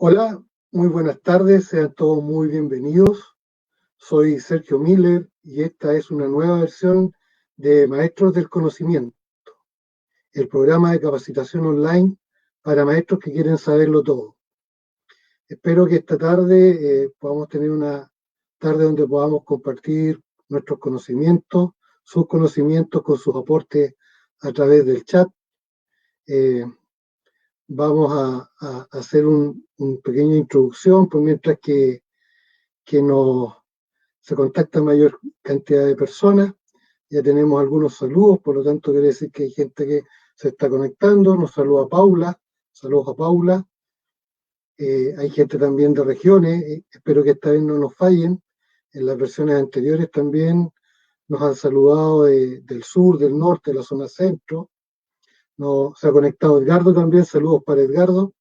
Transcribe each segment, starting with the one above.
Hola, muy buenas tardes, sean todos muy bienvenidos. Soy Sergio Miller y esta es una nueva versión de Maestros del Conocimiento, el programa de capacitación online para maestros que quieren saberlo todo. Espero que esta tarde podamos tener una tarde donde podamos compartir nuestros conocimientos, sus conocimientos con sus aportes a través del chat. Vamos a hacer una pequeña introducción, por mientras que se contacta mayor cantidad de personas. Ya tenemos algunos saludos, por lo tanto quiere decir que hay gente que se está conectando. Nos saluda Paula, saludos a Paula. Hay gente también de regiones, espero que esta vez no nos fallen. En las versiones anteriores también nos han saludado del sur, del norte, de la zona centro. Se ha conectado Edgardo también, saludos para Edgardo.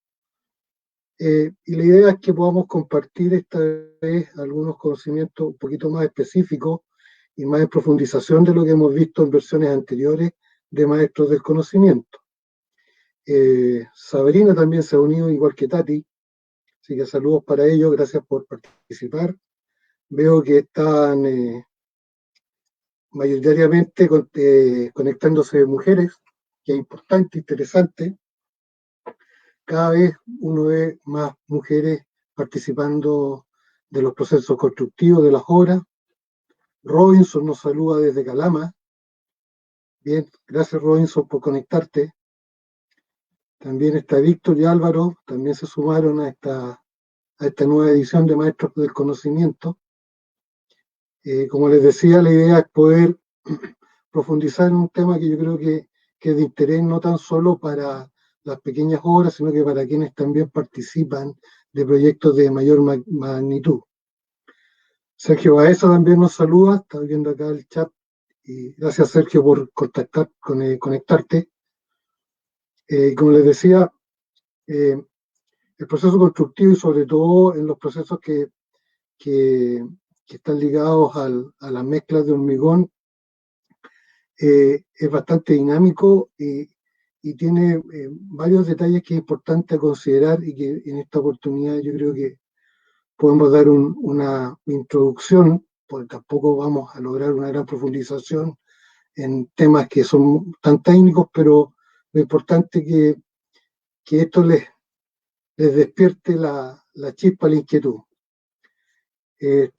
Y la idea es que podamos compartir esta vez algunos conocimientos un poquito más específicos y más en profundización de lo que hemos visto en versiones anteriores de Maestros del Conocimiento. Sabrina también se ha unido, igual que Tati, así que saludos para ellos, gracias por participar. Veo que están mayoritariamente conectándose mujeres, que es importante, interesante. Cada vez uno ve más mujeres participando de los procesos constructivos de las obras. Robinson nos saluda desde Calama. Bien, gracias Robinson por conectarte. También está Víctor y Álvaro, también se sumaron a esta nueva edición de Maestros del Conocimiento. Como les decía, la idea es poder profundizar en un tema que yo creo que es de interés no tan solo para las pequeñas obras, sino que para quienes también participan de proyectos de mayor magnitud. Sergio Baeza también nos saluda, está viendo acá el chat, y gracias Sergio por conectarte. Como les decía, el proceso constructivo y sobre todo en los procesos que están ligados a las mezclas de hormigón, es bastante dinámico y tiene varios detalles que es importante considerar y que en esta oportunidad yo creo que podemos dar una introducción, porque tampoco vamos a lograr una gran profundización en temas que son tan técnicos, pero lo importante es que esto les despierte la chispa, la inquietud.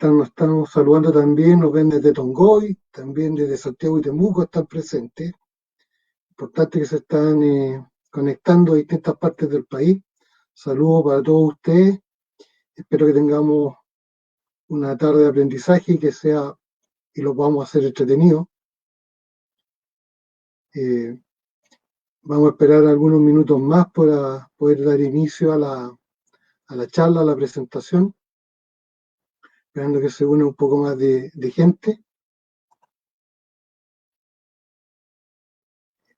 Nos estamos saludando también, nos ven desde Tongoy, también desde Santiago y Temuco están presentes. Importante que se están conectando a distintas partes del país. Saludos para todos ustedes. Espero que tengamos una tarde de aprendizaje y lo podamos hacer entretenido. Vamos a esperar algunos minutos más para poder dar inicio a la charla, a la presentación, esperando que se une un poco más de gente.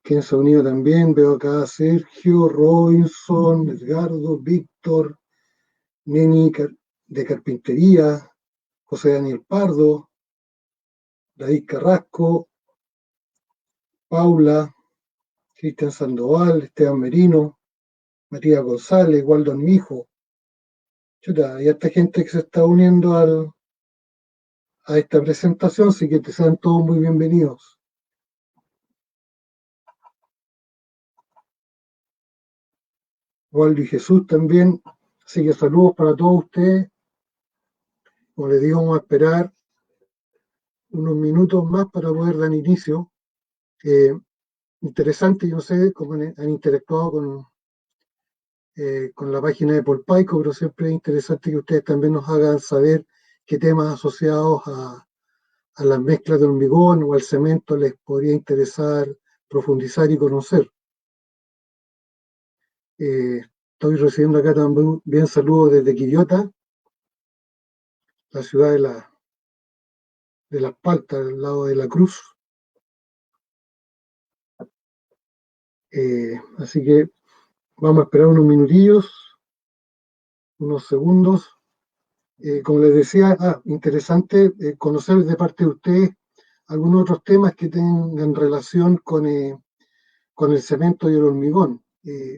¿Quién se ha unido también? Veo acá a Sergio, Robinson, Edgardo, Víctor, Neni de Carpintería, José Daniel Pardo, David Carrasco, Paula, Cristian Sandoval, Esteban Merino, Matías González, Waldo Mijo. Chuta, hay esta gente que se está uniendo a esta presentación, así que te sean todos muy bienvenidos. Waldo y Jesús también, así que saludos para todos ustedes. Como les digo, vamos a esperar unos minutos más para poder dar inicio. Interesante, yo no sé cómo han interactuado con la página de Polpaico, pero siempre es interesante que ustedes también nos hagan saber qué temas asociados a las mezclas de hormigón o al cemento les podría interesar profundizar y conocer. Estoy recibiendo acá también saludos desde Quillota, la ciudad de Las Paltas, al lado de la Cruz. Así que vamos a esperar unos minutillos, unos segundos. Como les decía, interesante conocer de parte de ustedes algunos otros temas que tengan relación con el cemento y el hormigón,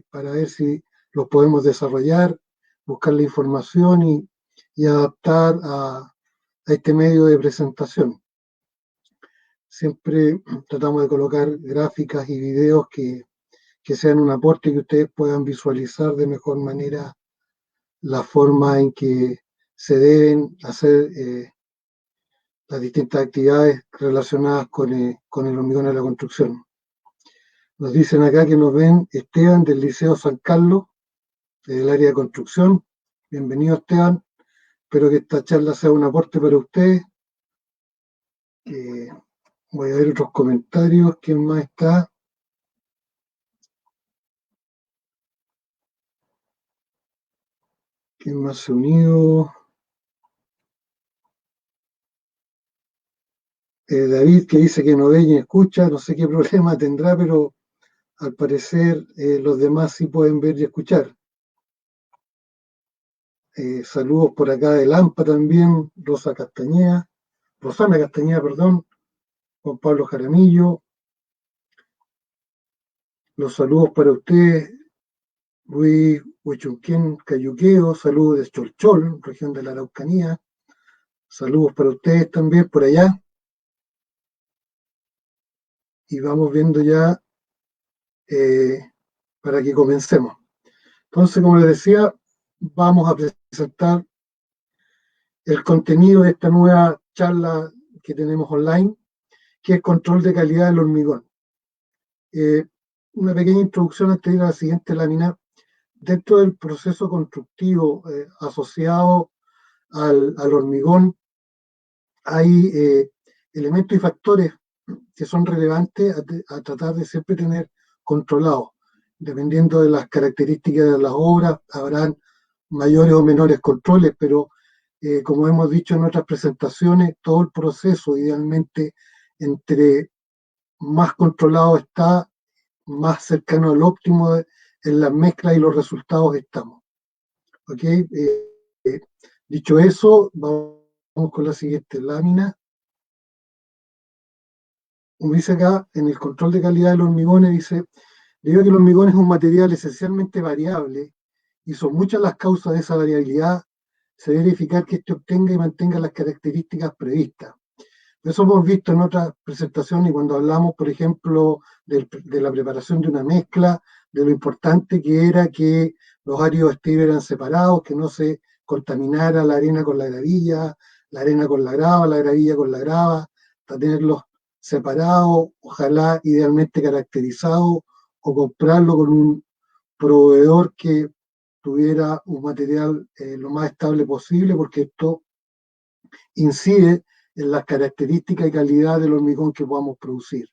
para ver si los podemos desarrollar, buscar la información y adaptar a este medio de presentación. Siempre tratamos de colocar gráficas y videos que sean un aporte, que ustedes puedan visualizar de mejor manera la forma en que se deben hacer las distintas actividades relacionadas con el hormigón de la construcción. Nos dicen acá que nos ven Esteban del Liceo San Carlos, del área de construcción. Bienvenido, Esteban. Espero que esta charla sea un aporte para ustedes. Voy a ver otros comentarios. ¿Quién más está? ¿Quién más se unió? David, que dice que no ve ni escucha. No sé qué problema tendrá, pero al parecer los demás sí pueden ver y escuchar. Saludos por acá de Lampa también, Rosana Castañeda, perdón, Juan Pablo Jaramillo. Los saludos para ustedes, Luis Huechunquén Cayuqueo, saludos de Cholchol, región de la Araucanía. Saludos para ustedes también por allá. Y vamos viendo ya para que comencemos. Entonces, como les decía, vamos a presentar el contenido de esta nueva charla que tenemos online, que es control de calidad del hormigón. Una pequeña introducción antes de ir a la siguiente lámina. Dentro del proceso constructivo asociado al hormigón, hay elementos y factores que son relevantes a tratar de siempre tener controlados. Dependiendo de las características de las obras, habrán mayores o menores controles, pero como hemos dicho en otras presentaciones, todo el proceso idealmente entre más controlado está, más cercano al óptimo en las mezclas y los resultados estamos. ¿Ok? Dicho eso, vamos con la siguiente lámina. Como dice acá, en el control de calidad de los hormigones, dice, debido a que el hormigón es un material esencialmente variable y son muchas las causas de esa variabilidad, se debe verificar que éste obtenga y mantenga las características previstas. Eso hemos visto en otras presentaciones y cuando hablamos, por ejemplo, de la preparación de una mezcla, de lo importante que era que los áridos estuvieran separados, que no se contaminara la arena con la gravilla, la arena con la grava, la gravilla con la grava, para tenerlos separados, ojalá idealmente caracterizados, o comprarlo con un proveedor que tuviera un material lo más estable posible, porque esto incide en las características y calidad del hormigón que podamos producir.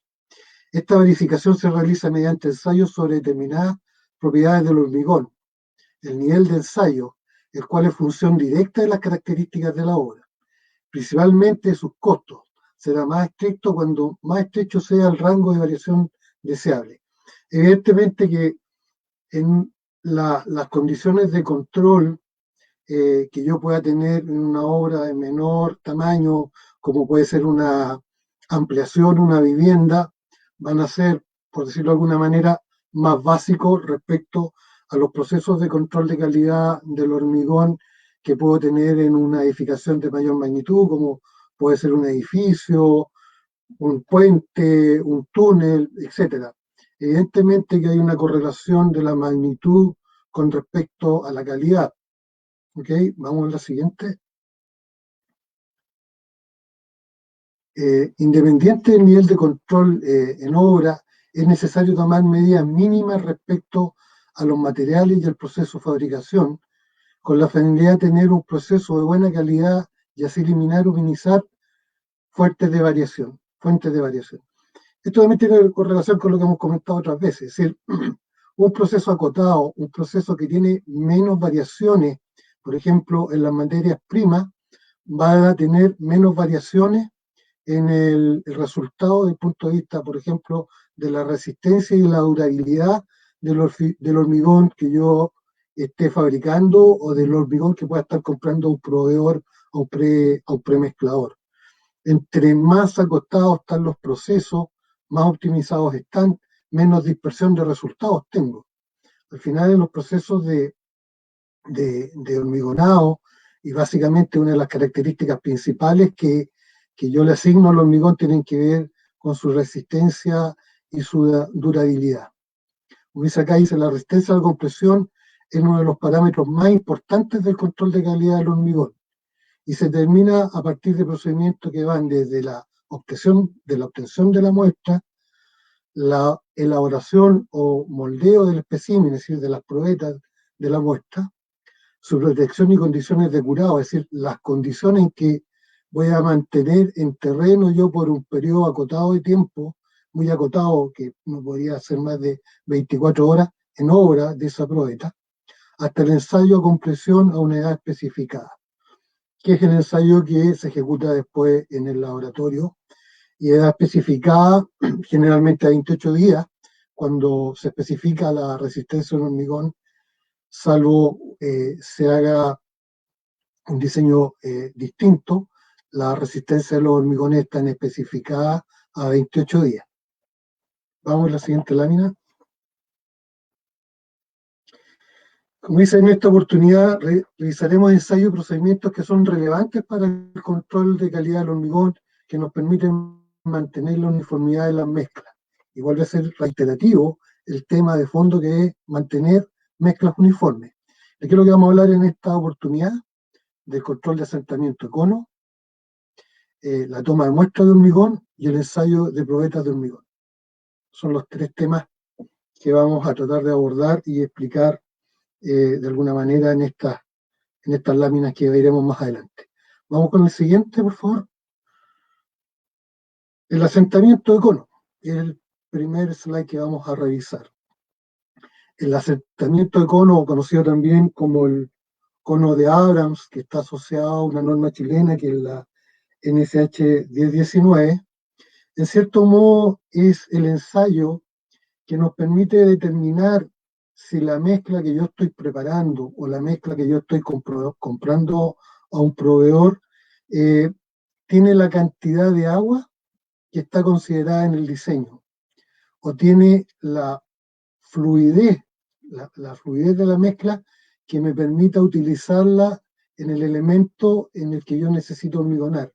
Esta verificación se realiza mediante ensayos sobre determinadas propiedades del hormigón, el nivel de ensayo, el cual es función directa de las características de la obra, principalmente sus costos. Será más estricto cuando más estrecho sea el rango de variación deseable. Evidentemente que en las condiciones de control que yo pueda tener en una obra de menor tamaño, como puede ser una ampliación, una vivienda, van a ser, por decirlo de alguna manera, más básicos respecto a los procesos de control de calidad del hormigón que puedo tener en una edificación de mayor magnitud, como puede ser un edificio, un puente, un túnel, etcétera. Evidentemente que hay una correlación de la magnitud con respecto a la calidad. Ok, vamos a la siguiente. Independiente del nivel de control en obra, es necesario tomar medidas mínimas respecto a los materiales y el proceso de fabricación, con la finalidad de tener un proceso de buena calidad y así eliminar o minimizar fuentes de variación. Esto también tiene correlación con lo que hemos comentado otras veces, es decir, un proceso acotado, un proceso que tiene menos variaciones, por ejemplo, en las materias primas, va a tener menos variaciones en el resultado desde el punto de vista, por ejemplo, de la resistencia y la durabilidad del hormigón que yo esté fabricando o del hormigón que pueda estar comprando un proveedor o un premezclador. Entre más acotados están los procesos, más optimizados están, menos dispersión de resultados tengo. Al final, en los procesos de de hormigonado, y básicamente una de las características principales que yo le asigno al hormigón tienen que ver con su resistencia y su durabilidad. Como dice acá, dice la resistencia a la compresión es uno de los parámetros más importantes del control de calidad del hormigón y se determina a partir de procedimientos que van desde la obtención de la muestra, la elaboración o moldeo del espécimen, es decir, de las probetas de la muestra, su protección y condiciones de curado, es decir, las condiciones en que voy a mantener en terreno yo por un periodo acotado de tiempo, muy acotado, que no podría ser más de 24 horas en obra de esa probeta, hasta el ensayo a compresión a una edad especificada, que es el ensayo que se ejecuta después en el laboratorio, y edad especificada generalmente a 28 días, cuando se especifica la resistencia del hormigón, salvo se haga un diseño distinto, la resistencia de los hormigones está especificada a 28 días. Vamos a la siguiente lámina. Como dice, en esta oportunidad revisaremos ensayos y procedimientos que son relevantes para el control de calidad del hormigón, que nos permiten mantener la uniformidad de las mezclas. Y vuelve a ser reiterativo el tema de fondo, que es mantener mezclas uniformes. ¿De qué es lo que vamos a hablar en esta oportunidad? Del control de asentamiento de cono, la toma de muestras de hormigón y el ensayo de probetas de hormigón. Son los tres temas que vamos a tratar de abordar y explicar de alguna manera en estas láminas que veremos más adelante. Vamos con el siguiente, por favor. El asentamiento de cono, el primer slide que vamos a revisar. El asentamiento de cono, conocido también como el cono de Abrams, que está asociado a una norma chilena que es la NSH 1019, en cierto modo es el ensayo que nos permite determinar si la mezcla que yo estoy preparando o la mezcla que yo estoy comprando a un proveedor tiene la cantidad de agua que está considerada en el diseño, o tiene la fluidez, la fluidez de la mezcla que me permita utilizarla en el elemento en el que yo necesito hormigonar.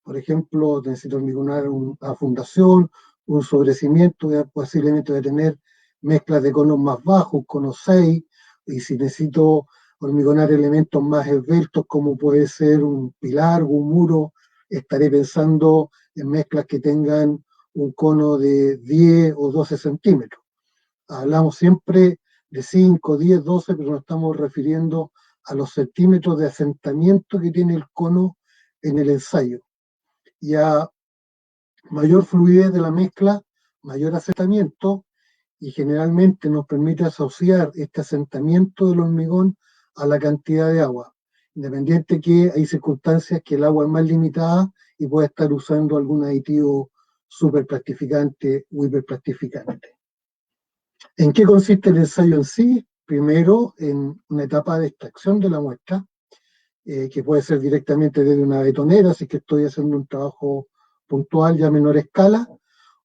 Por ejemplo, necesito hormigonar una fundación, un sobrecimiento, posiblemente voy a tener mezclas de conos más bajos, conos 6, y si necesito hormigonar elementos más esbeltos, como puede ser un pilar o un muro, estaré pensando en mezclas que tengan un cono de 10 o 12 centímetros. Hablamos siempre de 5, 10, 12, pero nos estamos refiriendo a los centímetros de asentamiento que tiene el cono en el ensayo. Y a mayor fluidez de la mezcla, mayor asentamiento, y generalmente nos permite asociar este asentamiento del hormigón a la cantidad de agua, independiente que hay circunstancias que el agua es más limitada y puede estar usando algún aditivo superplastificante o hiperplastificante. ¿En qué consiste el ensayo en sí? Primero, en una etapa de extracción de la muestra, que puede ser directamente desde una betonera, si es que estoy haciendo un trabajo puntual ya a menor escala,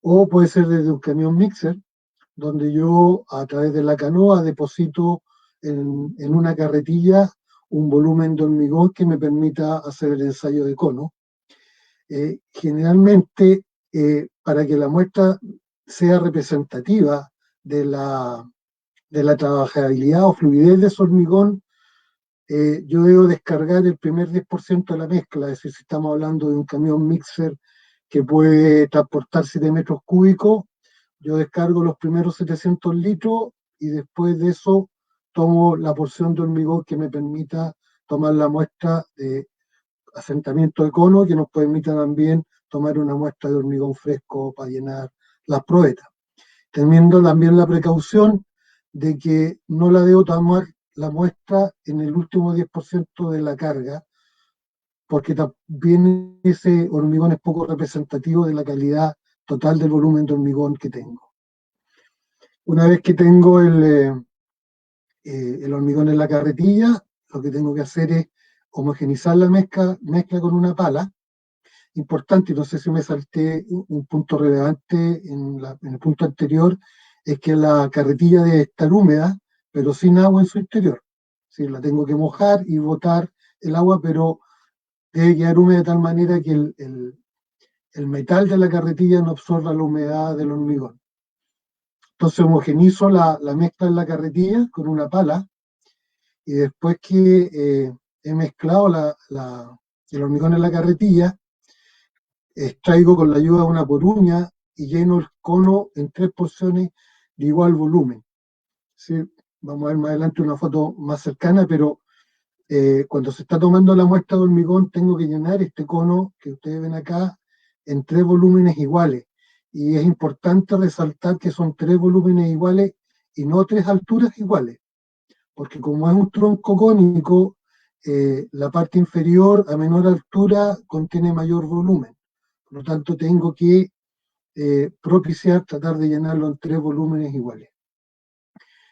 o puede ser desde un camión mixer, donde yo a través de la canoa deposito en una carretilla un volumen de hormigón que me permita hacer el ensayo de cono. Generalmente, para que la muestra sea representativa de la trabajabilidad o fluidez de ese hormigón, yo debo descargar el primer 10% de la mezcla, es decir, si estamos hablando de un camión mixer que puede transportar 7 metros cúbicos, yo descargo los primeros 700 litros y después de eso tomo la porción de hormigón que me permita tomar la muestra de asentamiento de cono, que nos permita también tomar una muestra de hormigón fresco para llenar las probetas. Teniendo también la precaución de que no la debo tomar la muestra en el último 10% de la carga, porque también ese hormigón es poco representativo de la calidad total del volumen de hormigón que tengo. Una vez que tengo el hormigón en la carretilla, lo que tengo que hacer es homogenizar la mezcla con una pala. Importante, no sé si me salté un punto relevante en el punto anterior, es que la carretilla debe estar húmeda, pero sin agua en su interior. ¿sí? La tengo que mojar y botar el agua, pero debe quedar húmeda de tal manera que el metal de la carretilla no absorba la humedad del hormigón. Entonces homogenizo la mezcla en la carretilla con una pala y después que he mezclado el hormigón en la carretilla, extraigo con la ayuda de una poruña y lleno el cono en 3 porciones de igual volumen. ¿Sí? Vamos a ver más adelante una foto más cercana, pero cuando se está tomando la muestra de hormigón, tengo que llenar este cono que ustedes ven acá en 3 volúmenes iguales. Y es importante resaltar que son 3 volúmenes iguales y no 3 alturas iguales, porque como es un tronco cónico, la parte inferior a menor altura contiene mayor volumen. Por lo tanto, tengo que propiciar, tratar de llenarlo en 3 volúmenes iguales.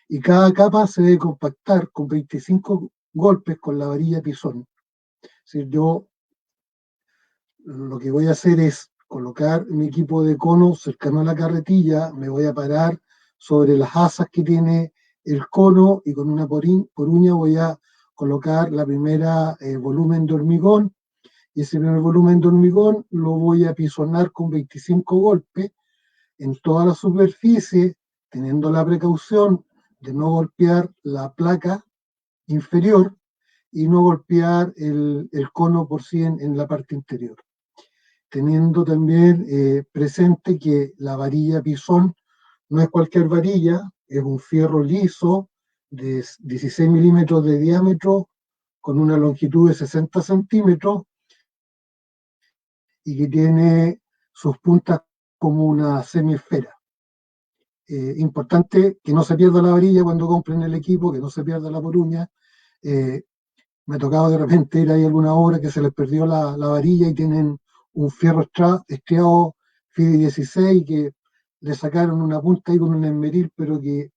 Y cada capa se debe compactar con 25 golpes con la varilla Pisón. Es decir, yo lo que voy a hacer es colocar mi equipo de cono cercano a la carretilla, me voy a parar sobre las asas que tiene el cono y con una poruña voy a colocar la primera volumen de hormigón, y ese primer volumen de hormigón lo voy a pisonar con 25 golpes en toda la superficie, teniendo la precaución de no golpear la placa inferior y no golpear el cono por sí en la parte interior. Teniendo también presente que la varilla Pisón no es cualquier varilla, es un fierro liso de 16 milímetros de diámetro con una longitud de 60 centímetros y que tiene sus puntas como una semiesfera. Importante que no se pierda la varilla cuando compren el equipo, que no se pierda la poruña. Me ha tocado de repente ir ahí a alguna obra que se les perdió la varilla y tienen un fierro estriado FIDE 16 que le sacaron una punta ahí con un esmeril, pero que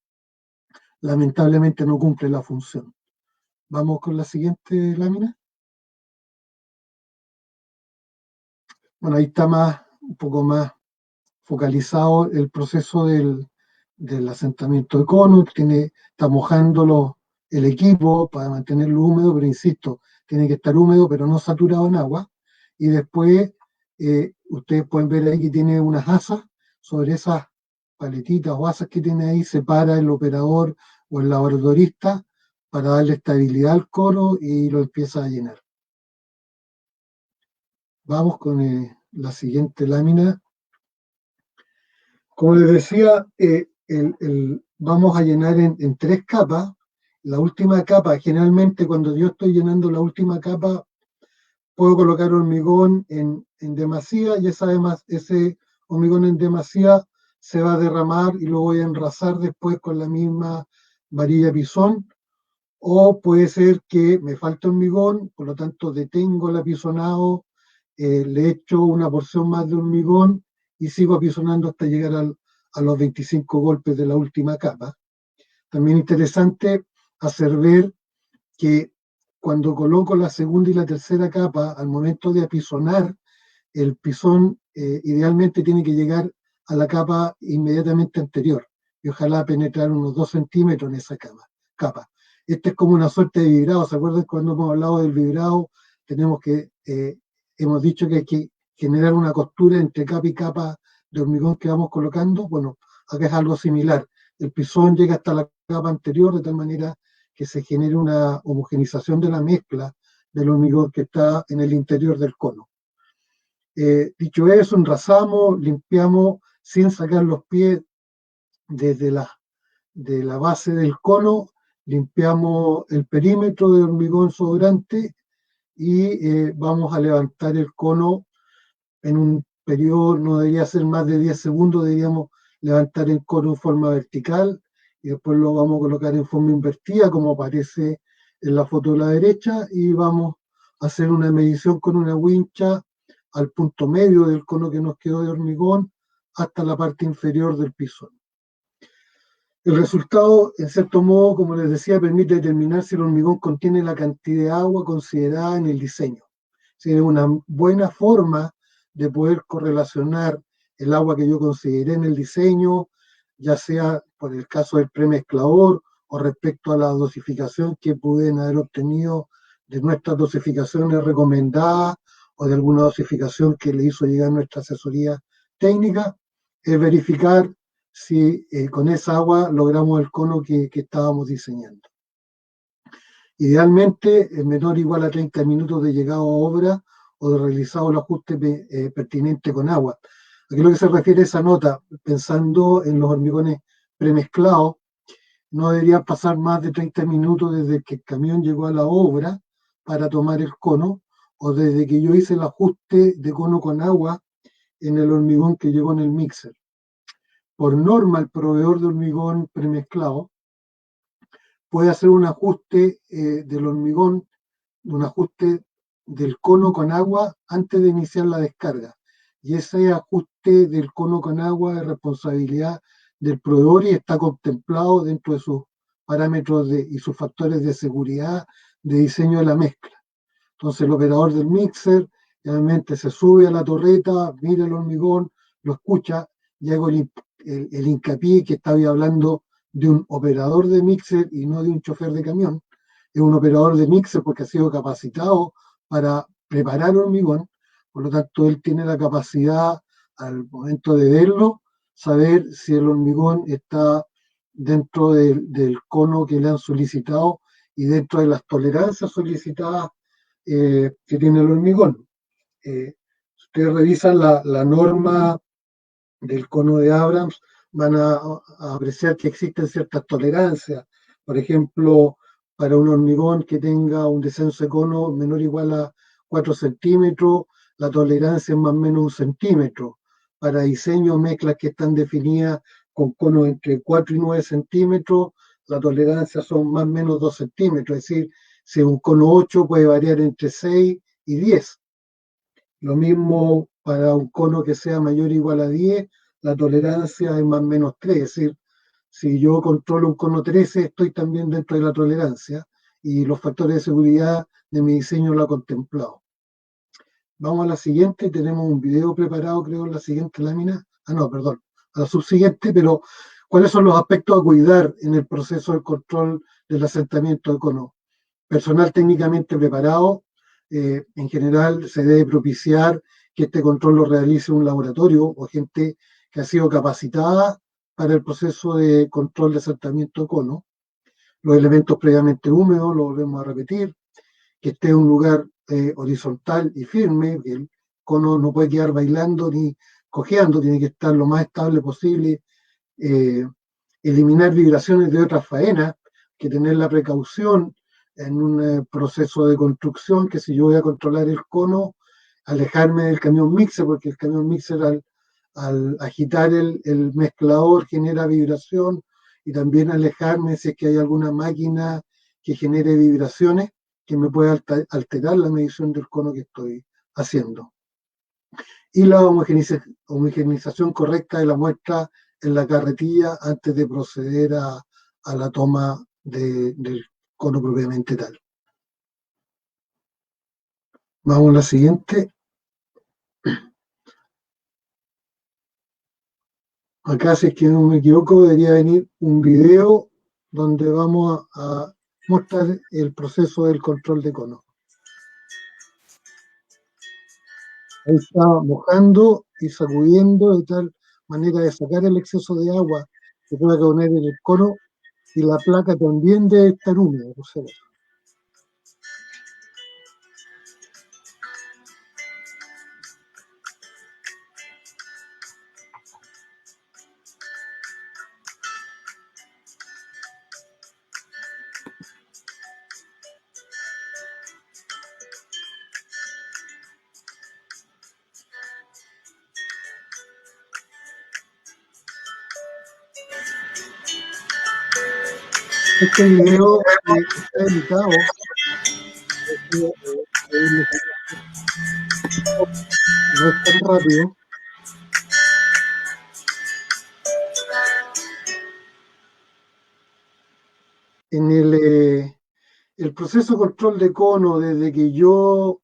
lamentablemente no cumple la función. Vamos con la siguiente lámina. Bueno, ahí está un poco más focalizado el proceso del asentamiento de conos, está mojando el equipo para mantenerlo húmedo, pero insisto, tiene que estar húmedo, pero no saturado en agua. Y después, ustedes pueden ver ahí que tiene unas asas, sobre esas paletitas o asas que tiene ahí, se para el operador o el laboratorista para darle estabilidad al cono y lo empieza a llenar. Vamos con la siguiente lámina. Como les decía, vamos a llenar en 3 capas. La última capa, generalmente cuando yo estoy llenando la última capa, puedo colocar hormigón en demasía y ese hormigón en demasía se va a derramar y lo voy a enrasar después con la misma varilla Pisón. O puede ser que me falte hormigón, por lo tanto detengo el apisonado, le echo una porción más de hormigón y sigo apisonando hasta llegar a los 25 golpes de la última capa. También interesante hacer ver que cuando coloco la segunda y la tercera capa, al momento de apisonar, el pisón idealmente tiene que llegar a la capa inmediatamente anterior y ojalá penetrar unos 2 centímetros en esa capa. Este es como una suerte de vibrado. ¿Se acuerdan cuando hemos hablado del vibrado? Hemos dicho que hay que generar una costura entre capa y capa de hormigón que vamos colocando. Bueno, acá es algo similar. El pisón llega hasta la capa anterior de tal manera que se genere una homogenización de la mezcla del hormigón que está en el interior del cono. Dicho eso, enrasamos, limpiamos sin sacar los pies desde de la base del cono, limpiamos el perímetro de hormigón sobrante y vamos a levantar el cono en un periodo, no debería ser más de 10 segundos, deberíamos levantar el cono en forma vertical y después lo vamos a colocar en forma invertida como aparece en la foto de la derecha y vamos a hacer una medición con una wincha al punto medio del cono que nos quedó de hormigón hasta la parte inferior del pisón. El resultado, en cierto modo, como les decía, permite determinar si el hormigón contiene la cantidad de agua considerada en el diseño. Es una buena forma de poder correlacionar el agua que yo consideré en el diseño, ya sea por el caso del premezclador o respecto a la dosificación que pueden haber obtenido de nuestras dosificaciones recomendadas o de alguna dosificación que le hizo llegar nuestra asesoría técnica, es verificar si con esa agua logramos el cono que estábamos diseñando. Idealmente, en menor o igual a 30 minutos de llegado a obra o de realizado el ajuste pertinente con agua. Aquí lo que se refiere a esa nota, pensando en los hormigones premezclados, no debería pasar más de 30 minutos desde que el camión llegó a la obra para tomar el cono o desde que yo hice el ajuste de cono con agua en el hormigón que llegó en el mixer. Por norma, el proveedor de hormigón premezclado puede hacer un ajuste del hormigón, un ajuste del cono con agua antes de iniciar la descarga. Y ese ajuste del cono con agua es responsabilidad del proveedor y está contemplado dentro de sus parámetros y sus factores de seguridad de diseño de la mezcla. Entonces el operador del mixer realmente se sube a la torreta, mira el hormigón, lo escucha y hago el hincapié que estaba hablando de un operador de mixer y no de un chofer de camión. Es un operador de mixer porque ha sido capacitado para preparar hormigón, por lo tanto él tiene la capacidad al momento de verlo, saber si el hormigón está dentro del cono que le han solicitado y dentro de las tolerancias solicitadas que tiene el hormigón. Si ustedes revisan la norma del cono de Abrams, van a apreciar que existen ciertas tolerancias. Por ejemplo, para un hormigón que tenga un descenso de cono menor o igual a 4 centímetros, la tolerancia es más o menos 1 centímetro. Para diseños, mezclas que están definidas con conos entre 4 y 9 centímetros, la tolerancia son más o menos 2 centímetros. Es decir, si un cono 8 puede variar entre 6 y 10. Lo mismo para un cono que sea mayor o igual a 10, la tolerancia es más o menos 3. Es decir, si yo controlo un cono 13, estoy también dentro de la tolerancia y los factores de seguridad de mi diseño lo ha contemplado. Vamos a la siguiente, tenemos un video preparado, creo, en la siguiente lámina. No, perdón, a la subsiguiente, pero ¿cuáles son los aspectos a cuidar en el proceso de control del asentamiento de cono? Personal técnicamente preparado, en general se debe propiciar que este control lo realice un laboratorio o gente que ha sido capacitada para el proceso de control de asentamiento de cono. Los elementos previamente húmedos, lo volvemos a repetir, que esté en un lugar horizontal y firme, que el cono no puede quedar bailando ni cojeando, tiene que estar lo más estable posible, eliminar vibraciones de otras faenas, que tener la precaución en un proceso de construcción, que si yo voy a controlar el cono, alejarme del camión mixer, porque el camión mixer al agitar el mezclador genera vibración, y también alejarme si es que hay alguna máquina que genere vibraciones que me pueda alterar la medición del cono que estoy haciendo. Y la homogenización correcta de la muestra en la carretilla antes de proceder a la toma del cono propiamente tal. Vamos a la siguiente. Acá, si es que no me equivoco, debería venir un video donde vamos a mostrar el proceso del control de cono. Ahí está mojando y sacudiendo de tal manera de sacar el exceso de agua que pueda caer en el cono, y la placa también debe estar húmeda, por favor. Este video está editado, no es tan rápido. En el proceso de control de cono, desde que yo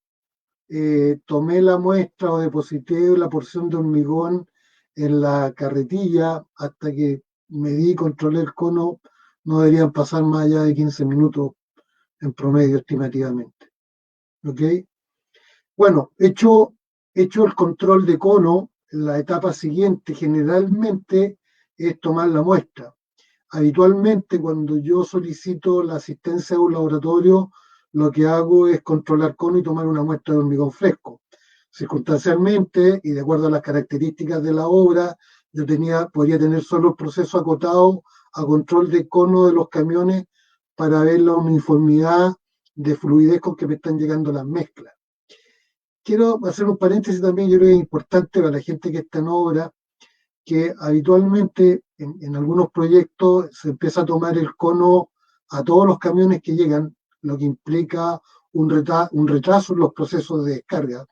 tomé la muestra o deposité la porción de hormigón en la carretilla hasta que medí y controlé el cono, no deberían pasar más allá de 15 minutos en promedio estimativamente. ¿Ok? Bueno, hecho el control de cono, la etapa siguiente generalmente es tomar la muestra. Habitualmente, cuando yo solicito la asistencia de un laboratorio, lo que hago es controlar cono y tomar una muestra de hormigón fresco. Circunstancialmente, y de acuerdo a las características de la obra, yo podría tener solo el proceso acotado a control de cono de los camiones para ver la uniformidad de fluidez con que me están llegando las mezclas. Quiero hacer un paréntesis también, yo creo que es importante para la gente que está en obra, que habitualmente en algunos proyectos se empieza a tomar el cono a todos los camiones que llegan, lo que implica un retraso en los procesos de descarga,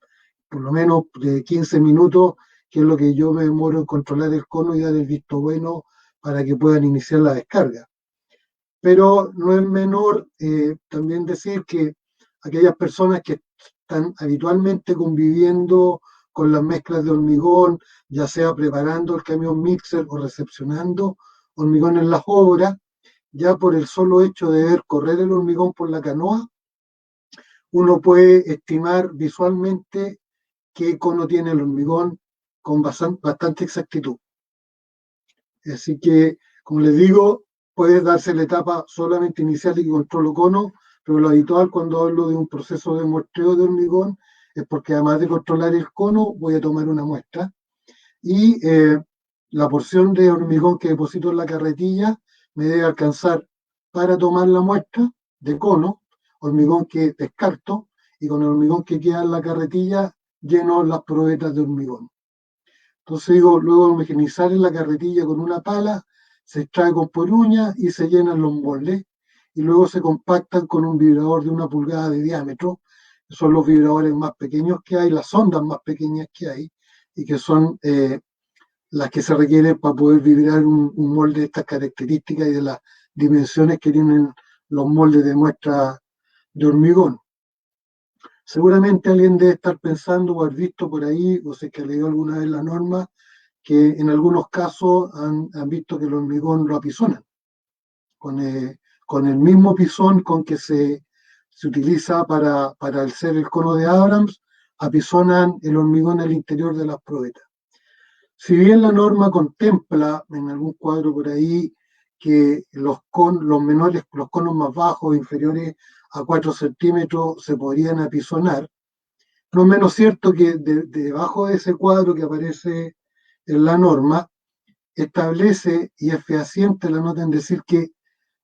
por lo menos de 15 minutos, que es lo que yo me demoro en controlar el cono y dar el visto bueno para que puedan iniciar la descarga. Pero no es menor también decir que aquellas personas que están habitualmente conviviendo con las mezclas de hormigón, ya sea preparando el camión mixer o recepcionando hormigón en las obras, ya por el solo hecho de ver correr el hormigón por la canoa, uno puede estimar visualmente qué cono tiene el hormigón con bastante exactitud. Así que, como les digo, puede darse la etapa solamente inicial y controlo cono, pero lo habitual cuando hablo de un proceso de muestreo de hormigón es porque además de controlar el cono, voy a tomar una muestra y la porción de hormigón que deposito en la carretilla me debe alcanzar para tomar la muestra de cono, hormigón que descarto, y con el hormigón que queda en la carretilla lleno las probetas de hormigón. Entonces digo, luego de homogeneizar en la carretilla con una pala, se extrae con poruña y se llenan los moldes y luego se compactan con un vibrador de 1 pulgada de diámetro, que son los vibradores más pequeños que hay, las ondas más pequeñas que hay y que son las que se requieren para poder vibrar un molde de estas características y de las dimensiones que tienen los moldes de muestra de hormigón. Seguramente alguien debe estar pensando o haber visto por ahí, o sé que leyó alguna vez la norma, que en algunos casos han visto que el hormigón lo apisonan, con el mismo pisón con que se utiliza para hacer el cono de Abrams, apisonan el hormigón al interior de las probetas. Si bien la norma contempla en algún cuadro por ahí que los conos más bajos, inferiores a 4 centímetros, se podrían apisonar, no es menos cierto que debajo de ese cuadro que aparece en la norma, establece y es fehaciente la nota en decir que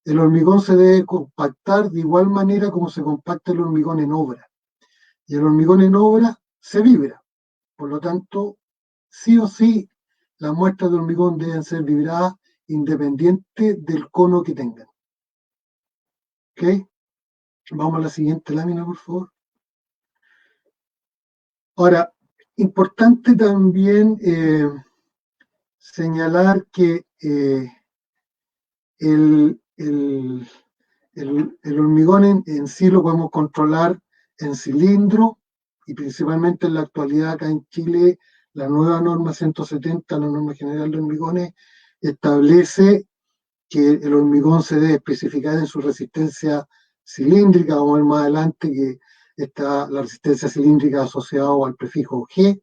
el hormigón se debe compactar de igual manera como se compacta el hormigón en obra. Y el hormigón en obra se vibra. Por lo tanto, sí o sí, las muestras de hormigón deben ser vibradas independiente del cono que tengan. ¿Ok? Vamos a la siguiente lámina, por favor. Ahora, importante también señalar que el hormigón en sí lo podemos controlar en cilindro y principalmente en la actualidad acá en Chile la nueva norma 170, la norma general de hormigones, establece que el hormigón se debe especificar en su resistencia cilíndrica, vamos a ver más adelante que está la resistencia cilíndrica asociada al prefijo G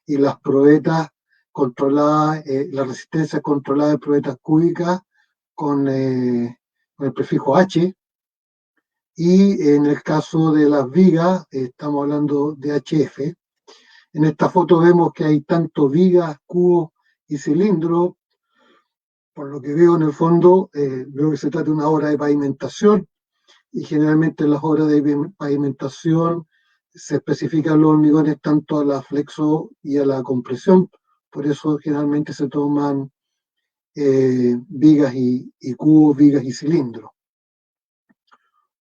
y las probetas controladas, la resistencia controlada de probetas cúbicas con el prefijo H, y en el caso de las vigas estamos hablando de HF. En esta foto vemos que hay tanto vigas, cubos y cilindros. Por lo que veo en el fondo, veo que se trata de una obra de pavimentación y generalmente en las obras de pavimentación se especifican los hormigones tanto a la flexo y a la compresión. Por eso generalmente se toman vigas y cubos, vigas y cilindros.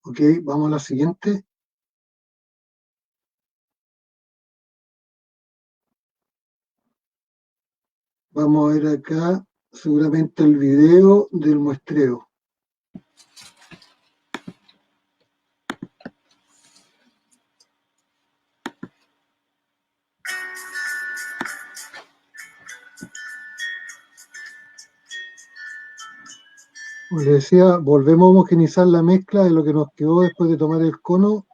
Ok, vamos a la siguiente. Vamos a ver acá seguramente el video del muestreo. Como les decía, volvemos a homogenizar la mezcla de lo que nos quedó después de tomar el cono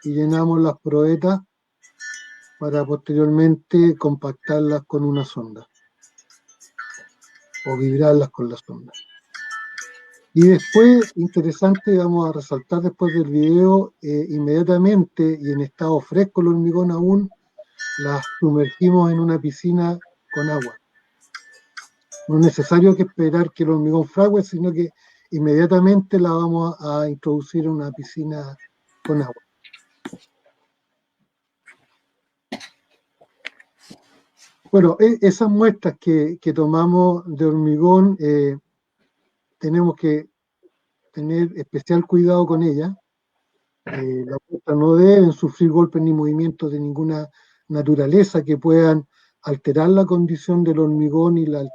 y llenamos las probetas para posteriormente compactarlas con una sonda o vibrarlas con la sonda. Y después, interesante, vamos a resaltar después del video, inmediatamente y en estado fresco el hormigón aún, las sumergimos en una piscina con agua. No es necesario que esperar que el hormigón fragüe, sino que inmediatamente la vamos a introducir en una piscina con agua. Bueno, esas muestras que tomamos de hormigón, tenemos que tener especial cuidado con ellas. Las muestras no deben sufrir golpes ni movimientos de ninguna naturaleza que puedan alterar la condición del hormigón y la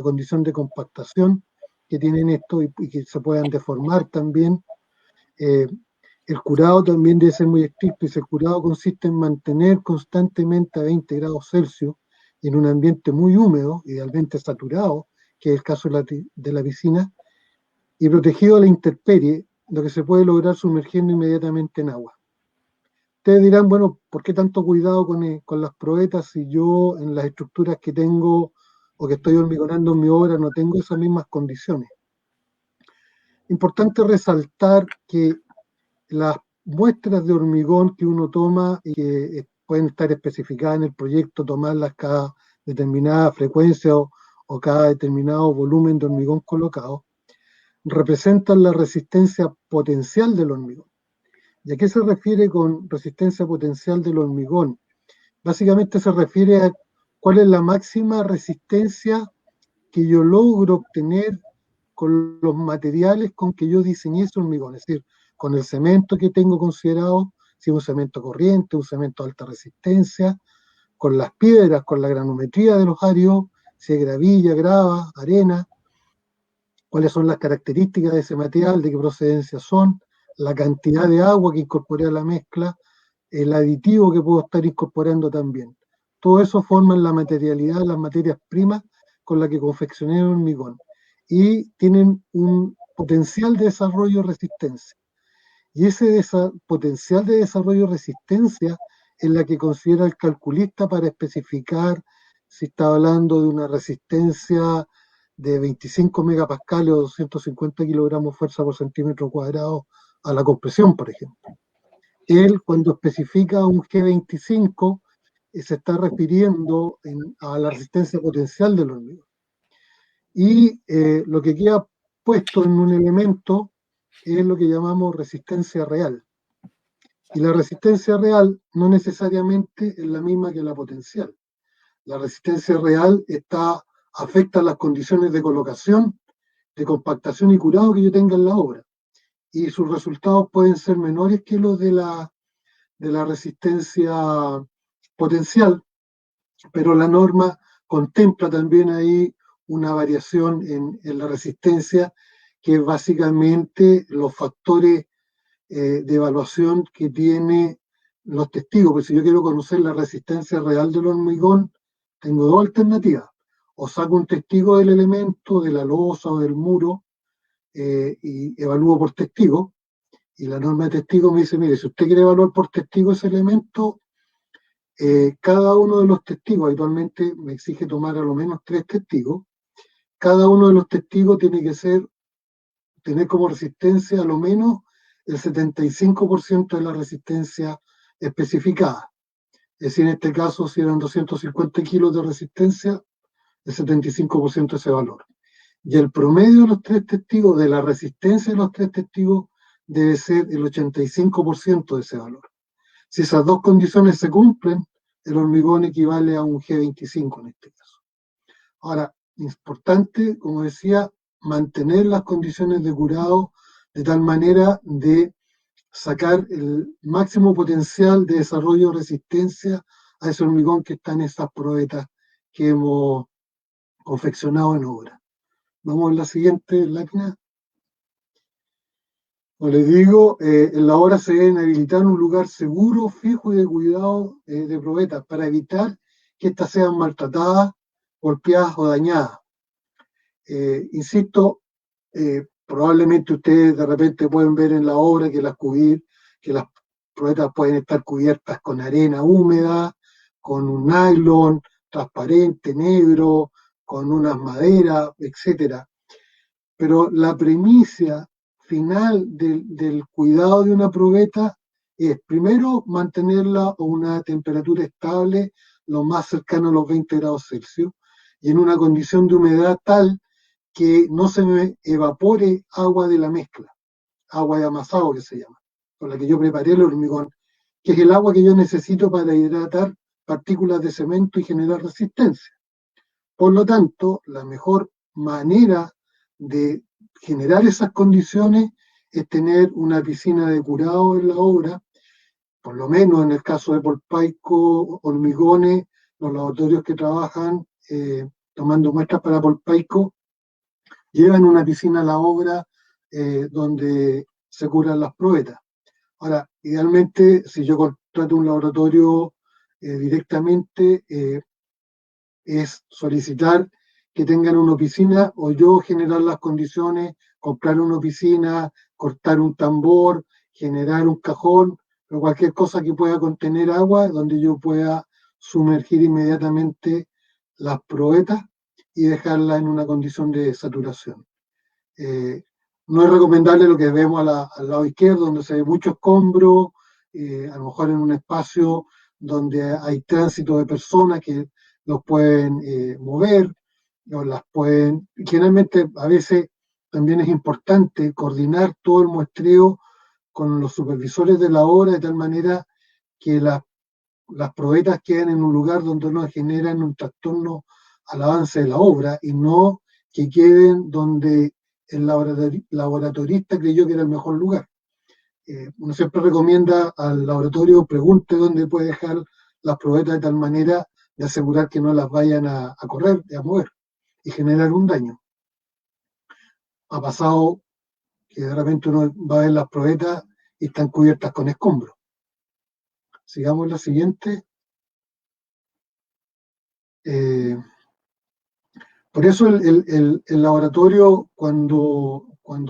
condición de compactación que tienen esto y que se puedan deformar también. Eh, el curado también debe ser muy estricto y ese curado consiste en mantener constantemente a 20 grados Celsius en un ambiente muy húmedo, idealmente saturado, que es el caso de la piscina, y protegido a la intemperie, lo que se puede lograr sumergiendo inmediatamente en agua. Ustedes dirán, bueno, ¿por qué tanto cuidado con las probetas si yo en las estructuras que tengo o que estoy hormigonando en mi obra no tengo esas mismas condiciones? Importante resaltar que las muestras de hormigón que uno toma y que pueden estar especificadas en el proyecto, tomarlas cada determinada frecuencia o cada determinado volumen de hormigón colocado, representan la resistencia potencial del hormigón. ¿Y a qué se refiere con resistencia potencial del hormigón? Básicamente se refiere a cuál es la máxima resistencia que yo logro obtener con los materiales con que yo diseñé ese hormigón, es decir, con el cemento que tengo considerado, si es un cemento corriente, un cemento de alta resistencia, con las piedras, con la granometría de los áreos, si es gravilla, grava, arena, cuáles son las características de ese material, de qué procedencia son, la cantidad de agua que incorporé a la mezcla, el aditivo que puedo estar incorporando también. Todo eso forma la materialidad, las materias primas con las que confeccioné el hormigón y tienen un potencial de desarrollo y resistencia. Y ese potencial de desarrollo y resistencia es la que considera el calculista para especificar si está hablando de una resistencia de 25 megapascales o 250 kilogramos fuerza por centímetro cuadrado a la compresión, por ejemplo. Él, cuando especifica un G25, se está refiriendo a la resistencia potencial del hormigón. Y lo que queda puesto en un elemento es lo que llamamos resistencia real. Y la resistencia real no necesariamente es la misma que la potencial. La resistencia real afecta las condiciones de colocación, de compactación y curado que yo tenga en la obra. Y sus resultados pueden ser menores que los de la resistencia potencial, pero la norma contempla también ahí una variación en la resistencia, que es básicamente los factores de evaluación que tiene los testigos. Porque si yo quiero conocer la resistencia real del hormigón, tengo dos alternativas. O saco un testigo del elemento, de la losa o del muro, y evalúo por testigo. Y la norma de testigo me dice, mire, si usted quiere evaluar por testigo ese elemento, cada uno de los testigos, habitualmente me exige tomar a lo menos 3 testigos, cada uno de los testigos tiene que tener como resistencia a lo menos el 75% de la resistencia especificada. Es decir, en este caso, si eran 250 kilos de resistencia, el 75% de ese valor. Y el promedio de los 3 testigos, de la resistencia de los 3 testigos, debe ser el 85% de ese valor. Si esas dos condiciones se cumplen, el hormigón equivale a un G25 en este caso. Ahora, importante, como decía, mantener las condiciones de curado de tal manera de sacar el máximo potencial de desarrollo y resistencia a ese hormigón que está en esas probetas que hemos confeccionado en obra. Vamos a la siguiente lámina. Como les digo, en la obra se deben habilitar un lugar seguro, fijo y de cuidado de probetas para evitar que éstas sean maltratadas, golpeadas o dañadas. Insisto, Probablemente ustedes de repente pueden ver en la obra que las probetas pueden estar cubiertas con arena húmeda, con un nylon transparente, negro, con unas maderas, etcétera. Pero la premisa final del cuidado de una probeta es, primero, mantenerla a una temperatura estable, lo más cercano a los 20 grados Celsius, y en una condición de humedad tal que no se me evapore agua de la mezcla, agua de amasado que se llama, con la que yo preparé el hormigón, que es el agua que yo necesito para hidratar partículas de cemento y generar resistencia. Por lo tanto, la mejor manera de generar esas condiciones es tener una piscina de curado en la obra, por lo menos en el caso de Polpaico, Hormigones, los laboratorios que trabajan tomando muestras para Polpaico, llevan una piscina a la obra donde se curan las probetas. Ahora, idealmente, si yo contrato un laboratorio directamente, es solicitar que tengan una oficina o yo generar las condiciones, comprar una oficina, cortar un tambor, generar un cajón o cualquier cosa que pueda contener agua donde yo pueda sumergir inmediatamente las probetas y dejarla en una condición de saturación. Eh, no es recomendable lo que vemos al lado izquierdo, donde se ve mucho escombro, a lo mejor en un espacio donde hay tránsito de personas que los pueden mover, o las pueden. Generalmente, a veces también es importante coordinar todo el muestreo con los supervisores de la obra de tal manera que las probetas queden en un lugar donde no generan un trastorno al avance de la obra y no que queden donde el laboratorista creyó que era el mejor lugar. Uno siempre recomienda al laboratorio pregunte dónde puede dejar las probetas de tal manera de asegurar que no las vayan a correr, a mover y generar un daño. Ha pasado que de repente uno va a ver las probetas y están cubiertas con escombros. Sigamos la siguiente. Por eso el laboratorio, cuando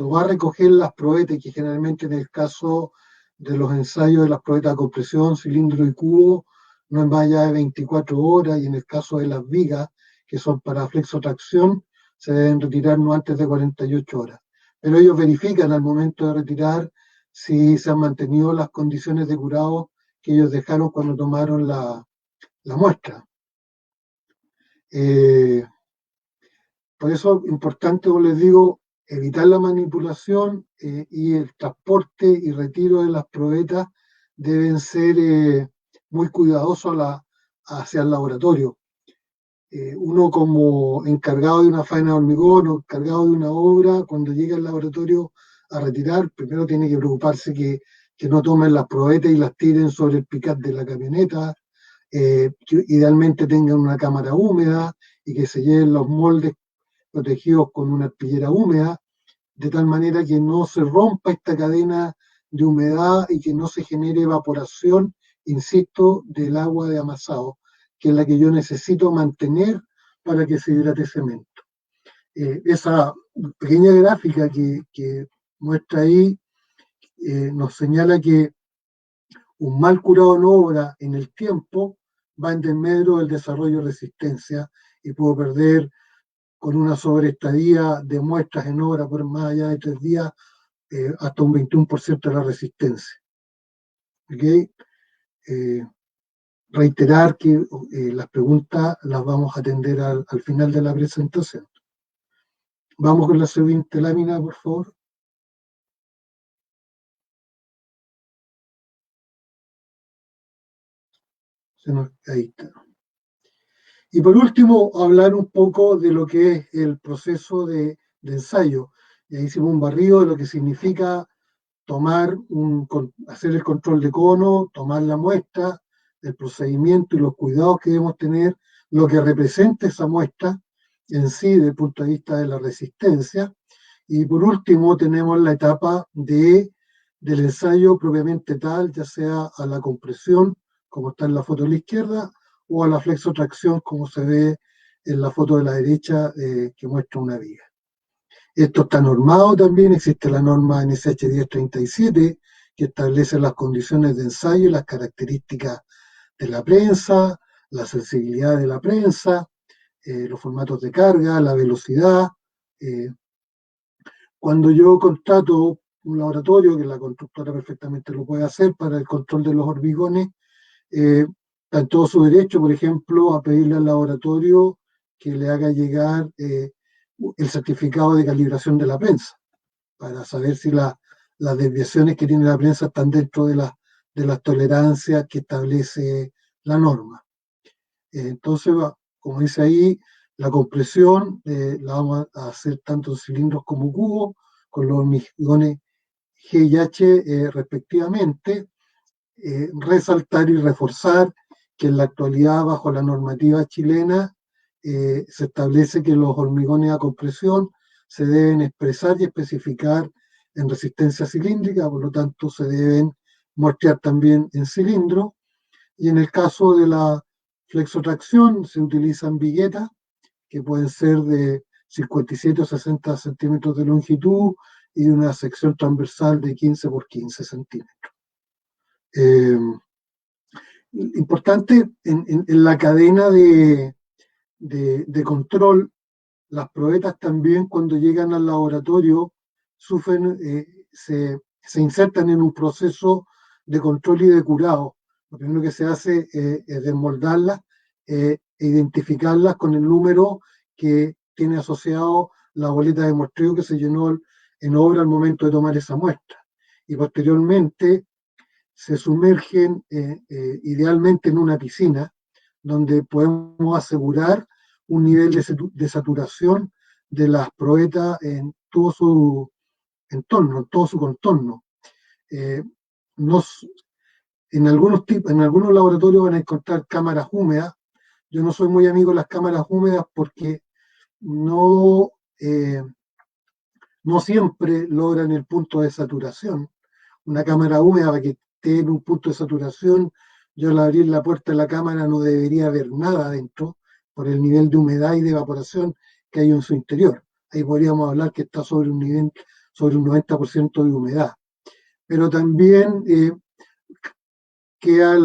va a recoger las probetas, que generalmente en el caso de los ensayos de las probetas de compresión, cilindro y cubo, no es más allá de 24 horas, y en el caso de las vigas, que son para flexotracción, se deben retirar no antes de 48 horas. Pero ellos verifican al momento de retirar si se han mantenido las condiciones de curado que ellos dejaron cuando tomaron la muestra. Por eso es importante, como les digo, evitar la manipulación y el transporte y retiro de las probetas deben ser muy cuidadosos hacia el laboratorio. Uno como encargado de una faena de hormigón o encargado de una obra, cuando llega al laboratorio a retirar, primero tiene que preocuparse que no tomen las probetas y las tiren sobre el picat de la camioneta, que idealmente tengan una cámara húmeda y que se lleven los moldes protegidos con una arpillera húmeda, de tal manera que no se rompa esta cadena de humedad y que no se genere evaporación, insisto, del agua de amasado, que es la que yo necesito mantener para que se hidrate cemento. Esa pequeña gráfica que muestra ahí nos señala que un mal curado en obra en el tiempo va en desmedro del desarrollo de resistencia y puedo perder con una sobreestadía de muestras en obra por más allá de 3 días, hasta un 21% de la resistencia. ¿Okay? Reiterar que las preguntas las vamos a atender al final de la presentación. Vamos con la siguiente lámina, por favor. Ahí está. Y por último, hablar un poco de lo que es el proceso de ensayo. Ya hicimos un barrido de lo que significa hacer el control de cono, tomar la muestra, el procedimiento y los cuidados que debemos tener, lo que representa esa muestra en sí desde el punto de vista de la resistencia. Y por último tenemos la etapa del ensayo propiamente tal, ya sea a la compresión, como está en la foto de la izquierda, o a la flexotracción, como se ve en la foto de la derecha, que muestra una viga. Esto está normado también, existe la norma NSH 1037 que establece las condiciones de ensayo y las características de la prensa, la sensibilidad de la prensa, los formatos de carga, la velocidad. eh, Cuando yo contrato un laboratorio, que la constructora perfectamente lo puede hacer para el control de los hormigones, está en todo su derecho, por ejemplo, a pedirle al laboratorio que le haga llegar el certificado de calibración de la prensa, para saber si las desviaciones que tiene la prensa están dentro de las tolerancias que establece la norma. Entonces, como dice ahí, la compresión la vamos a hacer tanto en cilindros como cubos, con los hormigones G y H respectivamente. Resaltar y reforzar que en la actualidad, bajo la normativa chilena, se establece que los hormigones a compresión se deben expresar y especificar en resistencia cilíndrica, por lo tanto se deben muestrear también en cilindro, y en el caso de la flexotracción se utilizan viguetas que pueden ser de 57 o 60 centímetros de longitud y una sección transversal de 15 por 15 centímetros. Eh, Importante en la cadena de control, las probetas también cuando llegan al laboratorio sufren, se insertan en un proceso de control y de curado. Lo primero que se hace es desmoldarlas e identificarlas con el número que tiene asociado la boleta de muestreo que se llenó en obra al momento de tomar esa muestra. Y posteriormente se sumergen idealmente en una piscina donde podemos asegurar un nivel de saturación de las probetas en todo su entorno, en todo su contorno. Eh, nos, en algunos laboratorios van a encontrar cámaras húmedas. Yo no soy muy amigo de las cámaras húmedas porque no, no siempre logran el punto de saturación. Una cámara húmeda, para que esté en un punto de saturación, yo al abrir la puerta de la cámara no debería haber nada adentro por el nivel de humedad y de evaporación que hay en su interior. Ahí podríamos hablar que está sobre un nivel, sobre un 90% de humedad. Pero también queda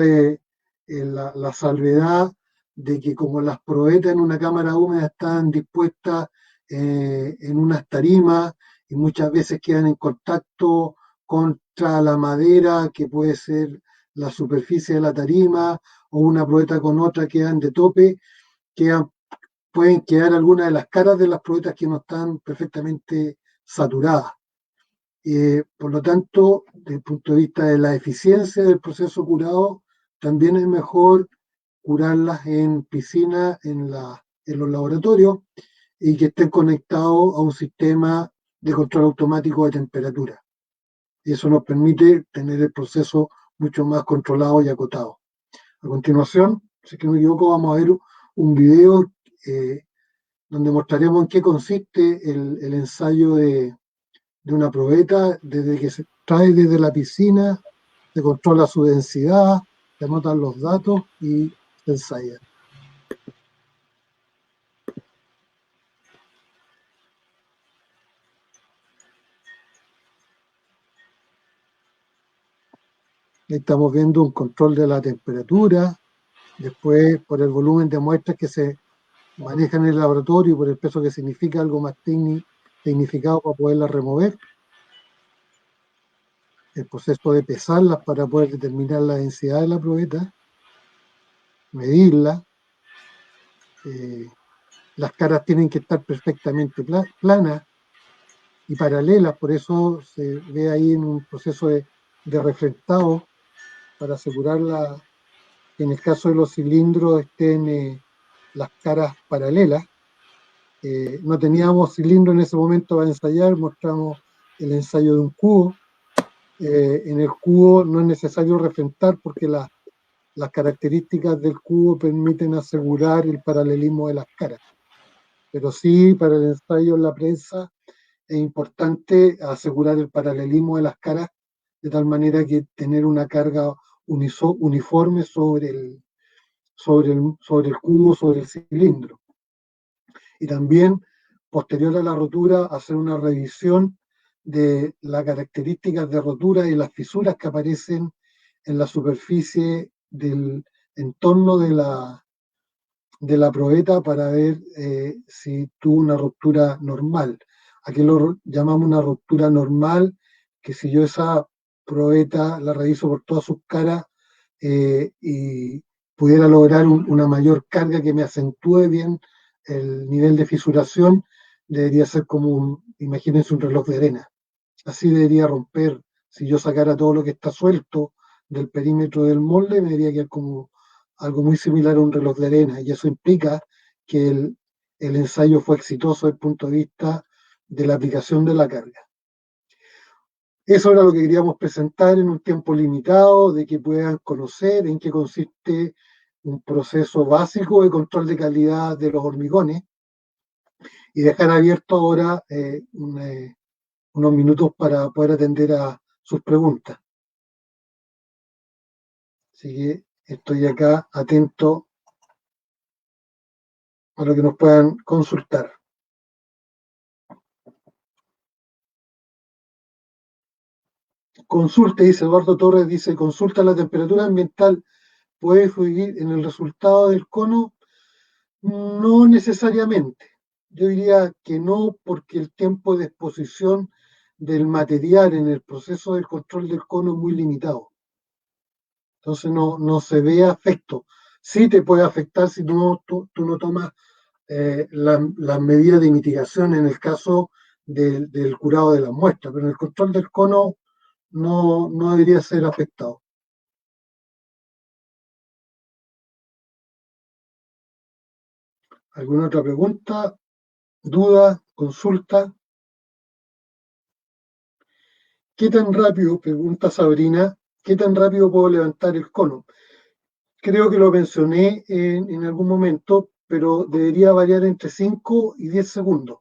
la salvedad de que como las probetas en una cámara húmeda están dispuestas en unas tarimas y muchas veces quedan en contacto contra la madera, que puede ser la superficie de la tarima, o una probeta con otra quedan de tope, quedan, pueden quedar algunas de las caras de las probetas que no están perfectamente saturadas. Por lo tanto, desde el punto de vista de la eficiencia del proceso curado, también es mejor curarlas en piscina, en los laboratorios, y que estén conectados a un sistema de control automático de temperatura. Y eso nos permite tener el proceso mucho más controlado y acotado. A continuación, si es que no me equivoco, vamos a ver un video donde mostraremos en qué consiste el ensayo de una probeta, desde que se trae desde la piscina, se controla su densidad, se anotan los datos y se ensaya. Ahí estamos viendo un control de la temperatura, después por el volumen de muestras que se manejan en el laboratorio y por el peso que significa algo más tecnificado para poderlas remover, el proceso de pesarlas para poder determinar la densidad de la probeta, medirla, las caras tienen que estar perfectamente planas y paralelas, por eso se ve ahí en un proceso de reflectado para asegurar que en el caso de los cilindros estén las caras paralelas. No teníamos cilindro en ese momento para ensayar, mostramos el ensayo de un cubo. En el cubo no es necesario reflectar porque las características del cubo permiten asegurar el paralelismo de las caras. Pero sí, para el ensayo en la prensa es importante asegurar el paralelismo de las caras de tal manera que tener una carga uniforme sobre el cubo, sobre el cilindro. Y también posterior a la rotura, hacer una revisión de las características de rotura y las fisuras que aparecen en la superficie del entorno de la probeta para ver si tuvo una ruptura normal. Aquí lo llamamos una ruptura normal, que si yo esa probeta la reviso por todas sus caras y pudiera lograr una mayor carga que me acentúe bien el nivel de fisuración, debería ser como imagínense un reloj de arena. Así debería romper, si yo sacara todo lo que está suelto del perímetro del molde, me debería quedar como algo muy similar a un reloj de arena, y eso implica que el ensayo fue exitoso desde el punto de vista de la aplicación de la carga. Eso era lo que queríamos presentar en un tiempo limitado, de que puedan conocer en qué consiste un proceso básico de control de calidad de los hormigones, y dejar abierto ahora unos minutos para poder atender a sus preguntas. Así que estoy acá atento a lo que nos puedan consultar. Consulte, dice Eduardo Torres, dice, consulta la temperatura ambiental, ¿puede influir en el resultado del cono? No necesariamente. Yo diría que no, porque el tiempo de exposición del material en el proceso del control del cono es muy limitado. Entonces no se ve afecto. Sí te puede afectar si tú no tomas las medidas de mitigación en el caso del curado de las muestras, pero en el control del cono no debería ser afectado. ¿Alguna otra pregunta? ¿Duda? ¿Consulta? ¿Qué tan rápido, pregunta Sabrina, qué tan rápido puedo levantar el cono? Creo que lo mencioné en algún momento, pero debería variar entre 5 y 10 segundos.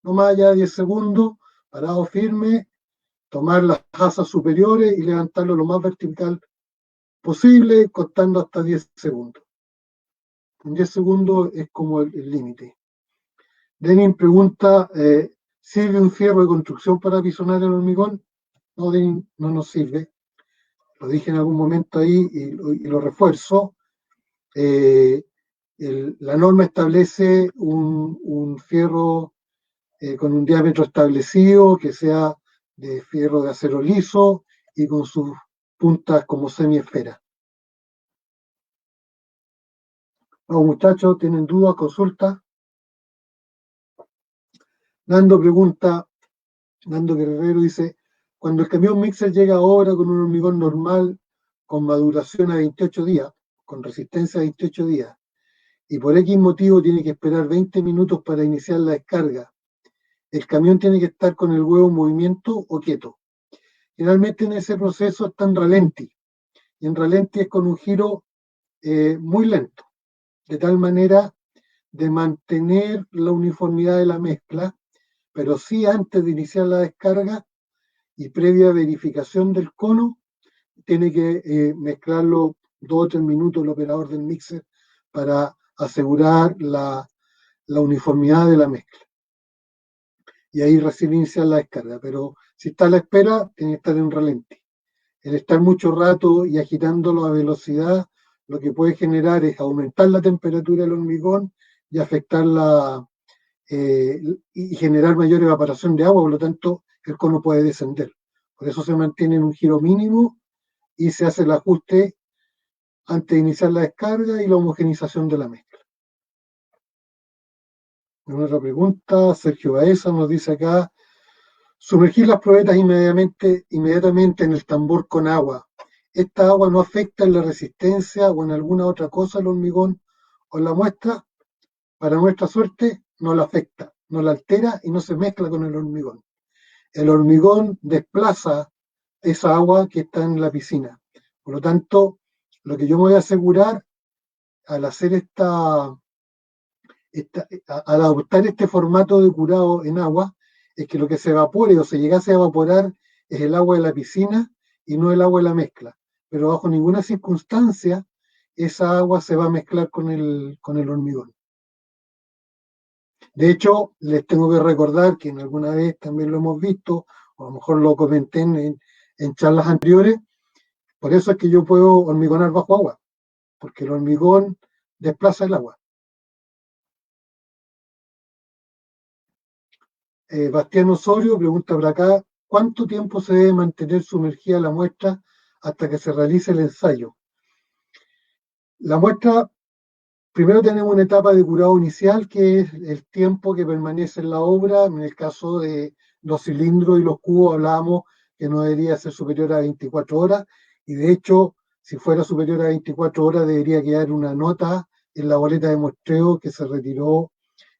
No más allá de 10 segundos, parado firme, tomar las asas superiores y levantarlo lo más vertical posible, contando hasta 10 segundos. En 10 segundos es como el límite. Denin pregunta, ¿sirve un fierro de construcción para apisonar el hormigón? No, Denin, no nos sirve. Lo dije en algún momento ahí y lo refuerzo. La norma establece un fierro con un diámetro establecido, que sea de fierro de acero liso y con sus puntas como semiesfera. Los muchachos, ¿tienen dudas, consultas? Nando pregunta, Nando Guerrero dice, cuando el camión mixer llega ahora con un hormigón normal, con maduración a 28 días, con resistencia a 28 días, y por X motivo tiene que esperar 20 minutos para iniciar la descarga, ¿el camión tiene que estar con el huevo en movimiento o quieto? Generalmente en ese proceso está en ralenti, y en ralenti es con un giro muy lento, de tal manera de mantener la uniformidad de la mezcla, pero sí antes de iniciar la descarga y previa verificación del cono, tiene que mezclarlo 2 o 3 minutos el operador del mixer para asegurar la uniformidad de la mezcla. Y ahí recién iniciar la descarga, pero si está a la espera, tiene que estar en ralenti. El estar mucho rato y agitándolo a velocidad, lo que puede generar es aumentar la temperatura del hormigón y afectar y generar mayor evaporación de agua, por lo tanto el cono puede descender. Por eso se mantiene en un giro mínimo y se hace el ajuste antes de iniciar la descarga y la homogenización de la mezcla. Otra pregunta, Sergio Baeza nos dice acá, sumergir las probetas inmediatamente en el tambor con agua. ¿Esta agua no afecta en la resistencia o en alguna otra cosa al hormigón o en la muestra? Para nuestra suerte, no la afecta, no la altera y no se mezcla con el hormigón. El hormigón desplaza esa agua que está en la piscina. Por lo tanto, lo que yo me voy a asegurar al hacer al adoptar este formato de curado en agua, es que lo que se evapore o se llegase a evaporar es el agua de la piscina y no el agua de la mezcla. Pero bajo ninguna circunstancia esa agua se va a mezclar con el hormigón. De hecho, les tengo que recordar que en alguna vez también lo hemos visto, o a lo mejor lo comenté en charlas anteriores, por eso es que yo puedo hormigonar bajo agua, porque el hormigón desplaza el agua. Bastián Osorio pregunta por acá, ¿cuánto tiempo se debe mantener sumergida la muestra hasta que se realice el ensayo? La muestra, primero tenemos una etapa de curado inicial, que es el tiempo que permanece en la obra. En el caso de los cilindros y los cubos hablábamos que no debería ser superior a 24 horas, y de hecho, si fuera superior a 24 horas, debería quedar una nota en la boleta de muestreo que se retiró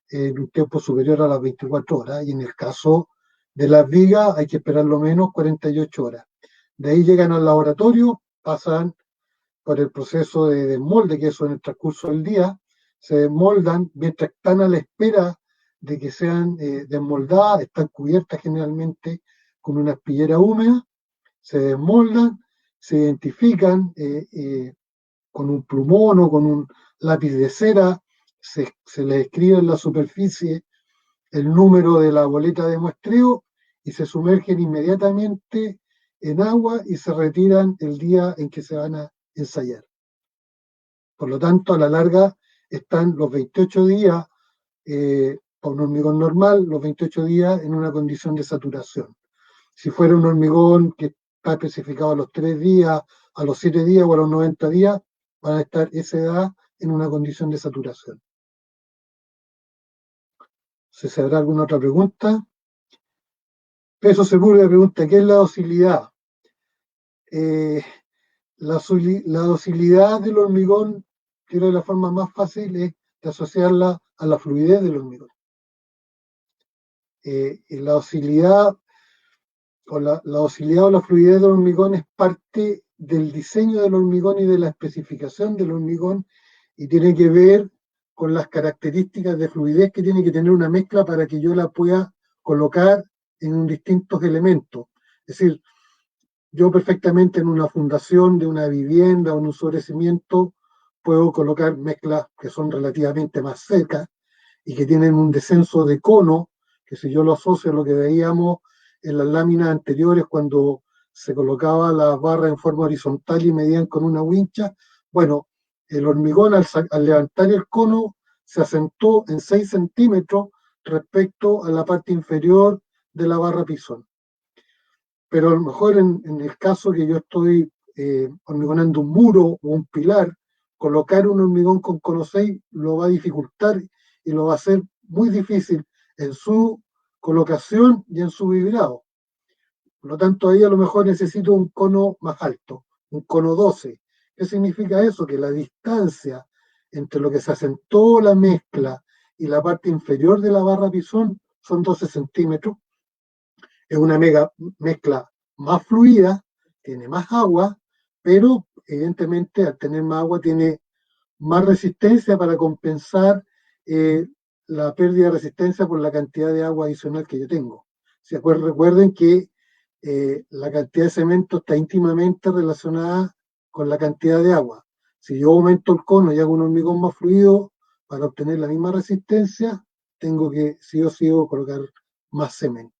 en un tiempo superior a las 24 horas, y en el caso de las vigas hay que esperar lo menos 48 horas. De ahí llegan al laboratorio, pasan por el proceso de desmolde, que eso en el transcurso del día, se desmoldan mientras están a la espera de que sean desmoldadas, están cubiertas generalmente con una espillera húmeda, se desmoldan, se identifican con un plumón o con un lápiz de cera, se les escribe en la superficie el número de la boleta de muestreo y se sumergen inmediatamente en agua y se retiran el día en que se van a ensayar. Por lo tanto, a la larga están los 28 días, para un hormigón normal, los 28 días en una condición de saturación. Si fuera un hormigón que está especificado a los 3 días, a los 7 días o a los 90 días, van a estar esa edad en una condición de saturación. ¿Se habrá alguna otra pregunta? Peso Seguro pregunta, ¿qué es la docilidad? Eh, la docilidad del hormigón, creo que la forma más fácil es de asociarla a la fluidez del hormigón. Y la docilidad la docilidad o la fluidez del hormigón es parte del diseño del hormigón y de la especificación del hormigón, y tiene que ver con las características de fluidez que tiene que tener una mezcla para que yo la pueda colocar en distintos elementos. Es decir, yo perfectamente en una fundación de una vivienda o en un sobrecimiento puedo colocar mezclas que son relativamente más secas y que tienen un descenso de cono, que si yo lo asocio a lo que veíamos en las láminas anteriores cuando se colocaba las barras en forma horizontal y medían con una wincha, bueno, el hormigón al levantar el cono se asentó en 6 centímetros respecto a la parte inferior de la barra pisón. Pero a lo mejor en el caso que yo estoy hormigonando un muro o un pilar, colocar un hormigón con cono 6 lo va a dificultar y lo va a hacer muy difícil en su colocación y en su vibrado. Por lo tanto, ahí a lo mejor necesito un cono más alto, un cono 12. ¿Qué significa eso? Que la distancia entre lo que se asentó la mezcla y la parte inferior de la barra pisón son 12 centímetros. Es una mezcla más fluida, tiene más agua, pero evidentemente al tener más agua tiene más resistencia para compensar la pérdida de resistencia por la cantidad de agua adicional que yo tengo. Recuerden que la cantidad de cemento está íntimamente relacionada con la cantidad de agua. Si yo aumento el cono y hago un hormigón más fluido para obtener la misma resistencia, tengo que sí o sí colocar más cemento.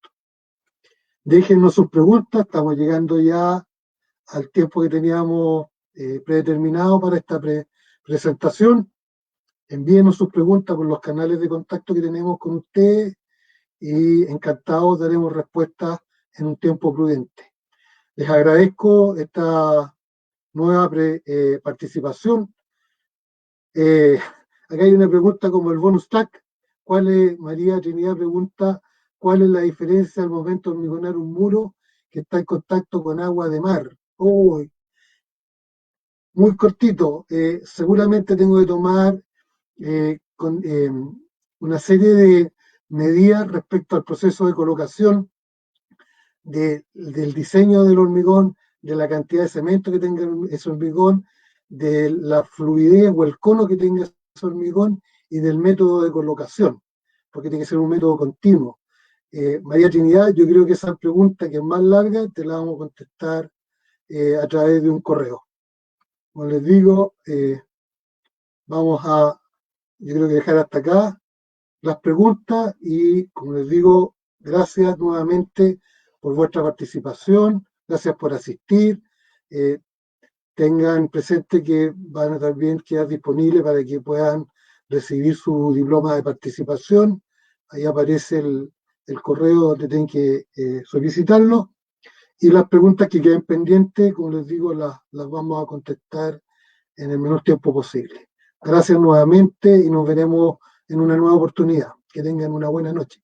Déjennos sus preguntas, estamos llegando ya al tiempo que teníamos predeterminado para esta presentación. Envíenos sus preguntas por los canales de contacto que tenemos con ustedes y encantados daremos respuestas en un tiempo prudente. Les agradezco esta nueva participación. Acá hay una pregunta como el bonus track. María Trinidad pregunta, ¿cuál es la diferencia al momento de hormigonar un muro que está en contacto con agua de mar? Uy, muy cortito. Seguramente tengo que tomar una serie de medidas respecto al proceso de colocación del diseño del hormigón, de la cantidad de cemento que tenga ese hormigón, de la fluidez o el cono que tenga ese hormigón y del método de colocación, porque tiene que ser un método continuo. María Trinidad, yo creo que esa pregunta que es más larga te la vamos a contestar a través de un correo. Como les digo, vamos a, yo creo que dejar hasta acá. las preguntas y, como les digo, gracias nuevamente por vuestra participación, gracias por asistir. Eh, Tengan presente que van a también quedar disponibles para que puedan recibir su diploma de participación. Ahí aparece el correo donde tienen que solicitarlo. Y las preguntas que queden pendientes, como les digo, las vamos a contestar en el menor tiempo posible. Gracias nuevamente y nos veremos en una nueva oportunidad. Que tengan una buena noche.